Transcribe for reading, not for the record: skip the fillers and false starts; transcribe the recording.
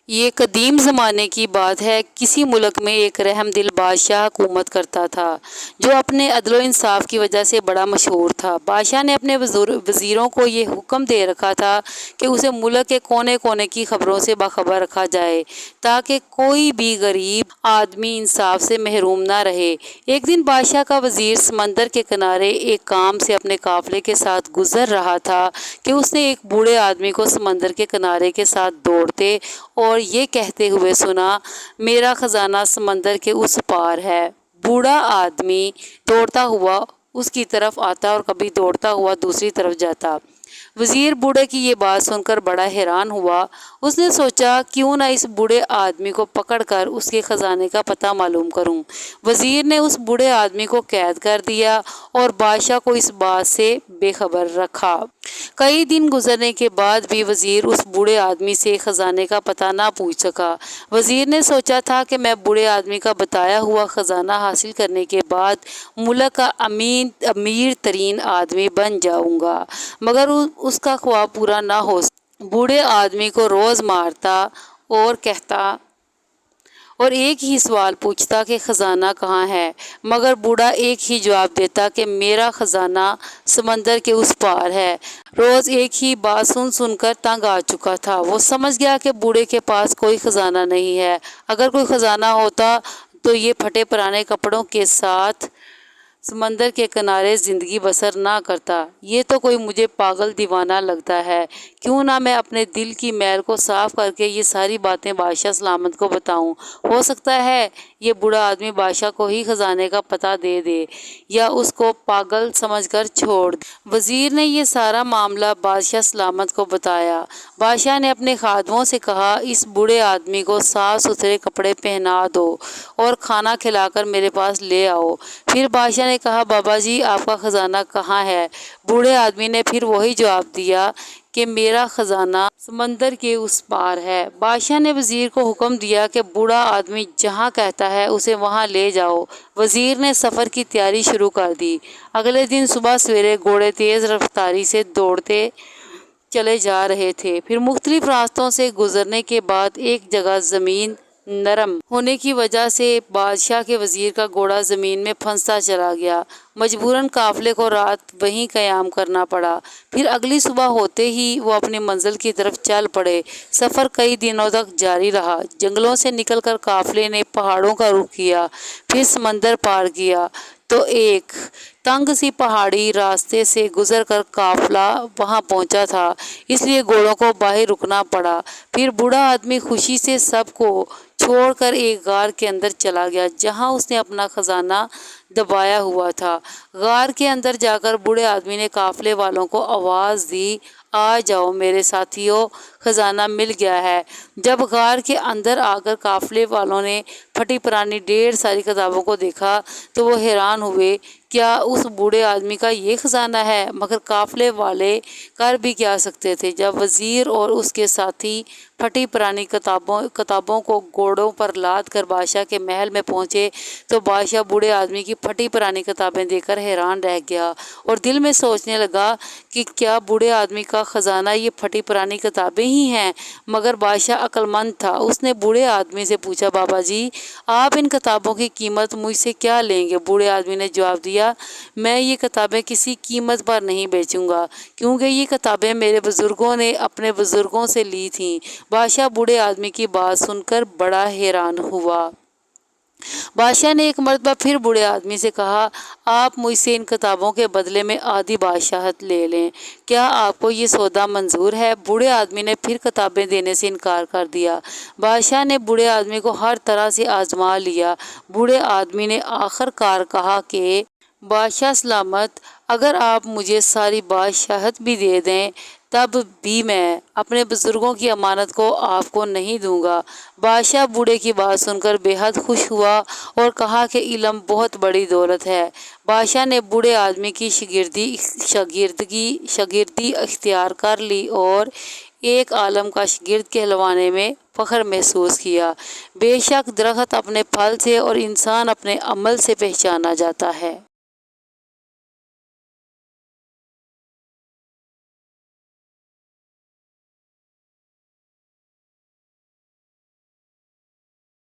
یہ قدیم زمانے کی بات ہے۔ کسی ملک میں ایک رحم دل بادشاہ حکومت کرتا تھا جو اپنے عدل و انصاف کی وجہ سے بڑا مشہور تھا۔ بادشاہ نے اپنے وزیروں کو یہ حکم دے رکھا تھا کہ اسے ملک کے کونے کونے کی خبروں سے باخبر رکھا جائے تاکہ کوئی بھی غریب آدمی انصاف سے محروم نہ رہے۔ ایک دن بادشاہ کا وزیر سمندر کے کنارے ایک کام سے اپنے قافلے کے ساتھ گزر رہا تھا کہ اس نے ایک بوڑھے آدمی کو سمندر کے کنارے کے ساتھ دوڑتے اور یہ کہتے ہوئے سنا، میرا خزانہ سمندر کے اس پار ہے۔ بوڑھا آدمی دوڑتا ہوا اس کی طرف آتا اور کبھی دوڑتا ہوا دوسری طرف جاتا۔ وزیر بوڑھے کی یہ بات سن کر بڑا حیران ہوا۔ اس نے سوچا کیوں نہ اس بوڑھے آدمی کو پکڑ کر اس کے خزانے کا پتہ معلوم کروں۔ وزیر نے اس بوڑھے آدمی کو قید کر دیا اور بادشاہ کو اس بات سے بے خبر رکھا۔ کئی دن گزرنے کے بعد بھی وزیر اس بوڑھے آدمی سے خزانے کا پتہ نہ پوچھ سکا۔ وزیر نے سوچا تھا کہ میں بوڑھے آدمی کا بتایا ہوا خزانہ حاصل کرنے کے بعد ملک کا امیر ترین آدمی بن جاؤں گا، مگر اس کا خواب پورا نہ ہو سکا۔ بوڑھے آدمی کو روز مارتا اور کہتا اور ایک ہی سوال پوچھتا کہ خزانہ کہاں ہے، مگر بوڑھا ایک ہی جواب دیتا کہ میرا خزانہ سمندر کے اس پار ہے۔ روز ایک ہی بات سن سن کر تنگ آ چکا تھا۔ وہ سمجھ گیا کہ بوڑھے کے پاس کوئی خزانہ نہیں ہے۔ اگر کوئی خزانہ ہوتا تو یہ پھٹے پرانے کپڑوں کے ساتھ سمندر کے کنارے زندگی بسر نہ کرتا۔ یہ تو کوئی مجھے پاگل دیوانہ لگتا ہے۔ کیوں نہ میں اپنے دل کی میل کو صاف کر کے یہ ساری باتیں بادشاہ سلامت کو بتاؤں۔ ہو سکتا ہے یہ بوڑھا آدمی بادشاہ کو ہی خزانے کا پتہ دے دے یا اس کو پاگل سمجھ کر چھوڑ دے۔ وزیر نے یہ سارا معاملہ بادشاہ سلامت کو بتایا۔ بادشاہ نے اپنے خادموں سے کہا، اس بوڑھے آدمی کو صاف ستھرے کپڑے پہنا دو اور کھانا کھلا کر میرے پاس لے آؤ۔ پھر بادشاہ نے کہا، بابا جی آپ کا خزانہ کہاں ہے؟ بوڑھے آدمی نے پھر وہی جواب دیا کہ میرا خزانہ سمندر کے اس پار ہے۔ بادشاہ نے وزیر کو حکم دیا کہ بوڑھا آدمی جہاں کہتا ہے اسے وہاں لے جاؤ۔ وزیر نے سفر کی تیاری شروع کر دی۔ اگلے دن صبح سویرے گھوڑے تیز رفتاری سے دوڑتے چلے جا رہے تھے۔ پھر مختلف راستوں سے گزرنے کے بعد ایک جگہ زمین نرم ہونے کی وجہ سے بادشاہ کے وزیر کا گھوڑا زمین میں پھنستا چلا گیا۔ مجبوراً قافلے کو رات وہیں قیام کرنا پڑا۔ پھر اگلی صبح ہوتے ہی وہ اپنی منزل کی طرف چل پڑے۔ سفر کئی دنوں تک جاری رہا۔ جنگلوں سے نکل کر قافلے نے پہاڑوں کا رخ کیا، پھر سمندر پار کیا تو ایک تنگ سی پہاڑی راستے سے گزر کر قافلہ وہاں پہنچا تھا، اس لیے گھوڑوں کو باہر رکنا پڑا۔ پھر بوڑھا آدمی خوشی سے سب کو چھوڑ کر ایک غار کے اندر چلا گیا جہاں اس نے اپنا خزانہ دبایا ہوا تھا۔ غار کے اندر جا کر بوڑھے آدمی نے قافلے والوں کو آواز دی، آ جاؤ میرے ساتھیو، خزانہ مل گیا ہے۔ جب غار کے اندر آ کر قافلے والوں نے پھٹی پرانی ڈھیر ساری کتابوں کو دیکھا تو وہ حیران ہوئے، کیا اس بوڑھے آدمی کا یہ خزانہ ہے؟ مگر قافلے والے کر بھی کیا سکتے تھے؟ جب وزیر اور اس کے ساتھی پھٹی پرانی کتابوں کو گھوڑوں پر لاد کر بادشاہ کے محل میں پہنچے تو بادشاہ بوڑھے آدمی کی پھٹی پرانی کتابیں دیکھ کر حیران رہ گیا اور دل میں سوچنے لگا کہ کیا بوڑھے آدمی کا خزانہ یہ پھٹی پرانی کتابیں ہی ہیں؟ مگر بادشاہ عقل مند تھا۔ اس نے بوڑھے آدمی سے پوچھا، بابا جی آپ ان کتابوں کی قیمت مجھ سے کیا لیں گے؟ بوڑھے آدمی نے جواب دیا، میں یہ کتابیں کسی قیمت پر نہیں بیچوں گا، کیونکہ یہ کتابیں میرے بزرگوں نے اپنے بزرگوں سے لی تھیں۔ بادشاہ بوڑھے آدمی کی بات سن کر بڑا حیران ہوا۔ بادشاہ نے ایک مرتبہ پھر بوڑھے آدمی سے کہا، آپ مجھ سے ان کتابوں کے بدلے میں آدھی بادشاہت لے لیں، کیا آپ کو یہ سودا منظور ہے؟ بوڑھے آدمی نے پھر کتابیں دینے سے انکار کر دیا۔ بادشاہ نے بوڑھے آدمی کو ہر طرح سے آزما لیا۔ بوڑھے آدمی نے آخر کار کہا کہ بادشاہ سلامت، اگر آپ مجھے ساری بادشاہت بھی دے دیں تب بھی میں اپنے بزرگوں کی امانت کو آپ کو نہیں دوں گا۔ بادشاہ بوڑھے کی بات سن کر بے حد خوش ہوا اور کہا کہ علم بہت بڑی دولت ہے۔ بادشاہ نے بوڑھے آدمی کی شاگردی اختیار کر لی اور ایک عالم کا شاگرد کہلوانے میں فخر محسوس کیا۔ بے شک درخت اپنے پھل سے اور انسان اپنے عمل سے پہچانا جاتا ہے۔